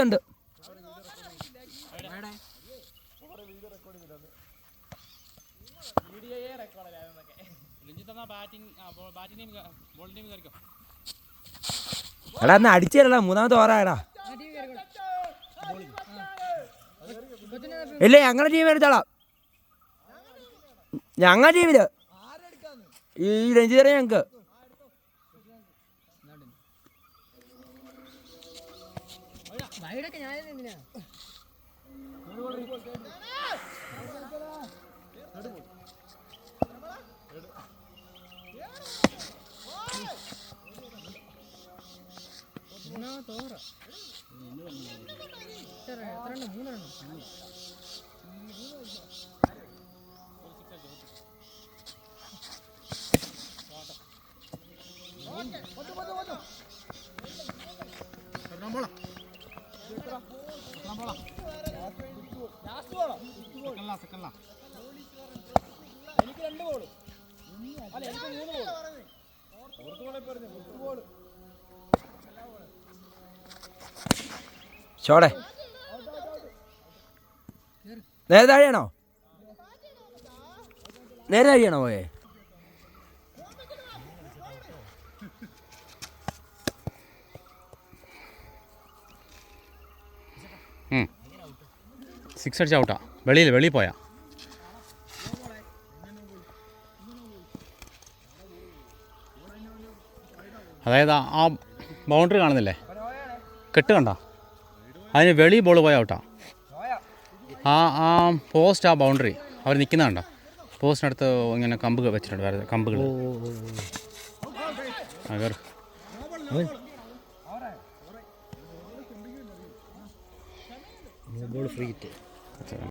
ഉണ്ട്. എടാ എന്നാ അടിച്ചല്ല മൂന്നാമത്തെ ഓവറായടാ. ഇല്ല ഞങ്ങളുടെ ടീം എടുത്തോളാം. ഞങ്ങളുടെ ടീമില് ഈ രഞ്ജിതരെ ഞങ്ങക്ക് ചോടെ നേരെ താഴെയാണോ? നേരെ താഴെയാണോ പോയേ? സിക്സ് അടിച്ച ഔട്ടാ. വെളിയിൽ പോയാ. അതായത് ആ ബൗണ്ടറി കാണുന്നില്ലേ, കെട്ട് കണ്ട, അതിന് വെളി ബോൾ പോയ ഔട്ടാ. ആ പോസ്റ്റ്, ആ ബൗണ്ടറി അവർ നിൽക്കുന്ന കണ്ട, പോസ്റ്റിനടുത്ത് ഇങ്ങനെ കമ്പ് വെച്ചിട്ടുണ്ട്, വേറെ കമ്പുകൾ. ഫ്രീ